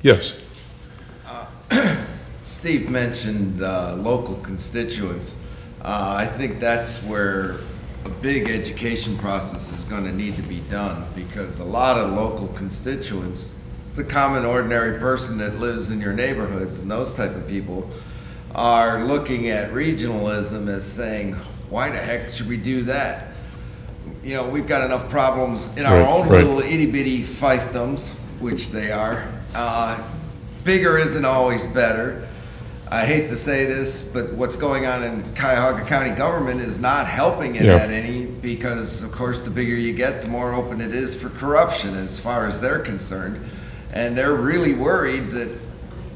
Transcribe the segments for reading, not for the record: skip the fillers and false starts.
Yes. Steve mentioned local constituents. I think that's where a big education process is going to need to be done, because a lot of local constituents, the common ordinary person that lives in your neighborhoods and those type of people, are looking at regionalism as saying, why the heck should we do that? You know, we've got enough problems in our own little itty-bitty fiefdoms, which they are. Bigger isn't always better. I hate to say this, but what's going on in Cuyahoga County government is not helping it at any, because, of course, the bigger you get, the more open it is for corruption as far as they're concerned. And they're really worried that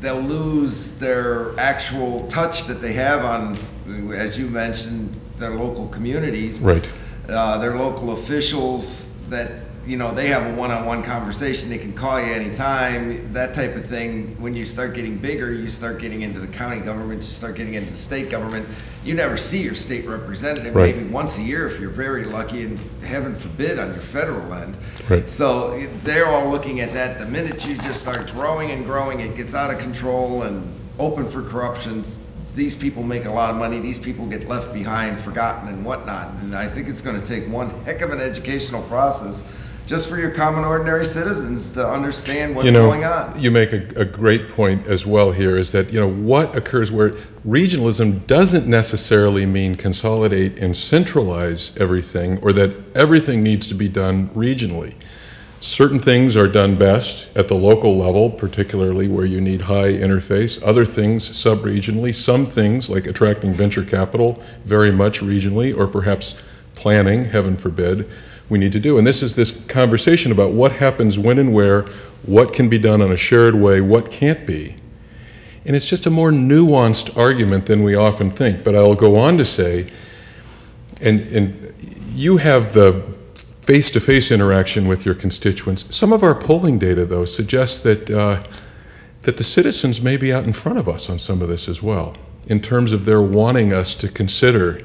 they'll lose their actual touch that they have on, as you mentioned, their local communities. Right. Their local officials that, you know, they have a one-on-one conversation, they can call you anytime, that type of thing. When you start getting bigger, you start getting into the county government, you start getting into the state government, you never see your state representative, maybe once a year if you're very lucky, and heaven forbid on your federal end. So they're all looking at that. The minute you just start growing and growing, it gets out of control and open for corruptions. These people make a lot of money, these people get left behind, forgotten and whatnot. And I think it's going to take one heck of an educational process just for your common ordinary citizens to understand what's going on. You make a great point as well here, is that, you know, what occurs where regionalism doesn't necessarily mean consolidate and centralize everything, or that everything needs to be done regionally. Certain things are done best at the local level, particularly where you need high interface. Other things sub-regionally. Some things, like attracting venture capital, very much regionally, or perhaps planning, heaven forbid, we need to do. And this is this conversation about what happens when and where, what can be done in a shared way, what can't be. And it's just a more nuanced argument than we often think. But I'll go on to say, and you have the face-to-face interaction with your constituents. Some of our polling data, though, suggests that, that the citizens may be out in front of us on some of this as well, in terms of their wanting us to consider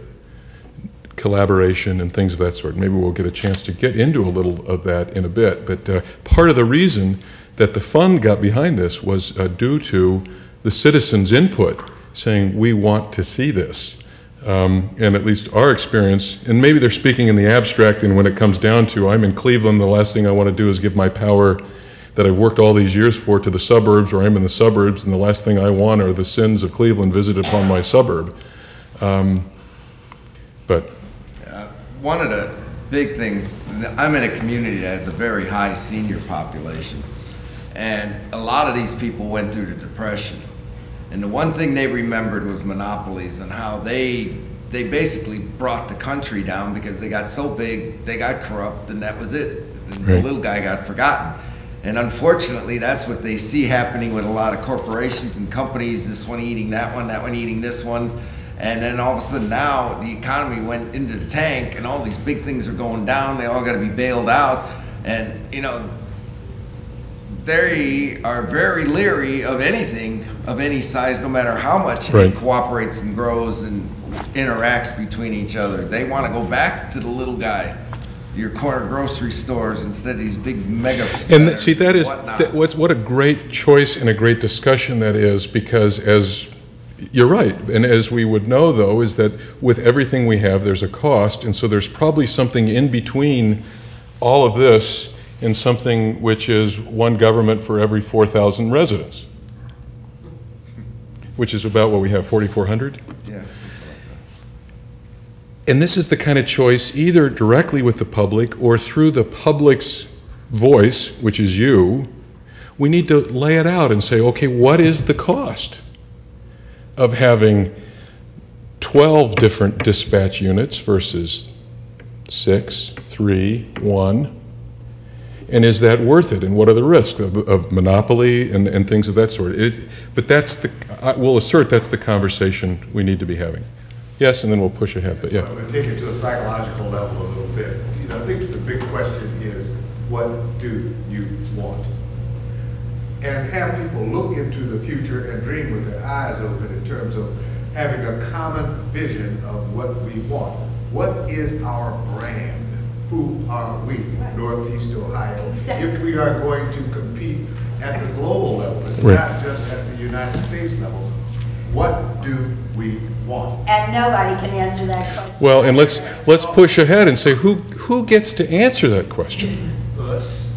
collaboration and things of that sort. Maybe we'll get a chance to get into a little of that in a bit. But part of the reason that the fund got behind this was due to the citizens' input, saying, we want to see this. And at least our experience, and maybe they're speaking in the abstract, and when it comes down to, I'm in Cleveland, the last thing I want to do is give my power that I've worked all these years for to the suburbs, or I'm in the suburbs, and the last thing I want are the sins of Cleveland visited upon my suburb. But one of the big things, I'm in a community that has a very high senior population, and a lot of these people went through the Depression. And the one thing they remembered was monopolies, and how they basically brought the country down because they got so big, they got corrupt, and that was it. And the little guy got forgotten. And unfortunately, that's what they see happening with a lot of corporations and companies, this one eating that one eating this one. And then all of a sudden now, the economy went into the tank, and all these big things are going down, they all got to be bailed out. And, you know, they are very leery of anything of any size, no matter how much it cooperates and grows and interacts between each other. They want to go back to the little guy, your corner grocery stores, instead of these big mega centers. And see, that is what a great choice and a great discussion that is, because as you're right, and as we would know, though, is that with everything we have, there's a cost, and so there's probably something in between all of this and something which is one government for every 4,000 residents, which is about what we have, 4,400? Yeah. And this is the kind of choice, either directly with the public or through the public's voice, which is you. We need to lay it out and say, okay, what is the cost of having 12 different dispatch units versus 6, 3, 1? And is that worth it? And what are the risks of monopoly and things of that sort? But that's we'll assert that's the conversation we need to be having. Yes, and then we'll push ahead. But yeah, I'm going to take it to a psychological level a little bit. You know, I think the big question is, what do you want? And have people look into the future and dream with their eyes open in terms of having a common vision of what we want. What is our brand? Who are we, Northeast Ohio, if we are going to compete at the global level? it's Right. not just at the United States level. What do we want? And nobody can answer that question. Well, and let's push ahead and say who gets to answer that question? Us.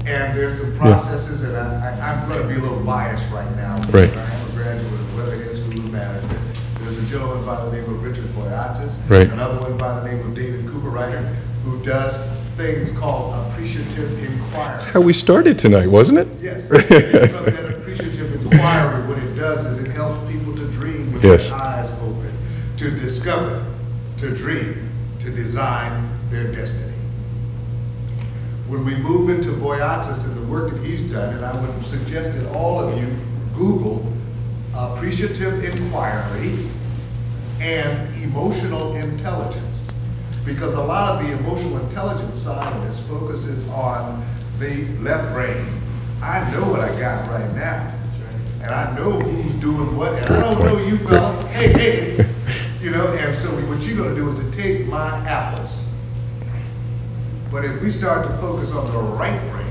And there's some processes, and I'm going to be a little biased right now. Right. I am a graduate of Weatherhead School of Management. There's a gentleman by the name of Richard Boyatzis. Right. Another one by the name of David Cooperreiter, who does things called appreciative inquiry. That's how we started tonight, wasn't it? Yes. That appreciative inquiry, what it does is it helps people to dream with Yes. their eyes open, to discover, to dream, to design their destiny. When we move into Boyatzis and the work that he's done, and I would suggest that all of you Google appreciative inquiry and emotional intelligence, because a lot of the emotional intelligence side of this focuses on the left brain. I know what I got right now, and I know who's doing what, and I don't know you fella. Hey, you know, and so what you're going to do is to take my apples. But if we start to focus on the right brain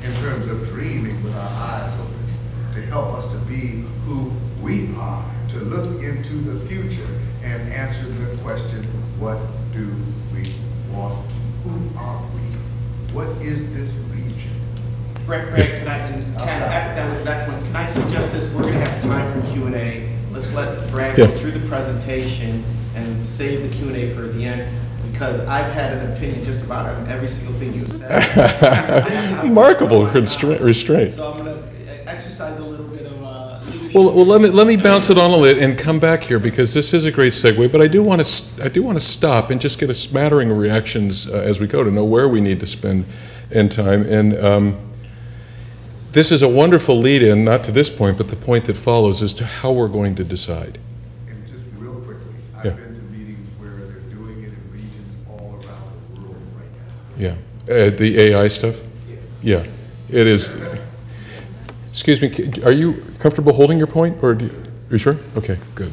in terms of dreaming with our eyes open, to help us to be who we are, to look into the future and answer the question, what do we want? Who are we? What is this region? Greg, can I, and Ken, after that was an excellent, can I suggest this? We're gonna have time for Q&A. Let's let Brad go through the presentation and save the Q&A for the end, because I've had an opinion just about on every single thing you said. Remarkable restraint. So I'm gonna exercise a little bit of leadership. Well, let me bounce it on a lit and come back here, because this is a great segue. But I do want to stop and just get a smattering of reactions as we go to know where we need to spend end time. And this is a wonderful lead-in, not to this point, but the point that follows as to how we're going to decide. And just real quickly, I've been to meetings where they're doing it in regions all around the world right now. Yeah, the AI stuff. Yeah, it is. Excuse me, are you comfortable holding your point, or are you sure? Okay, good.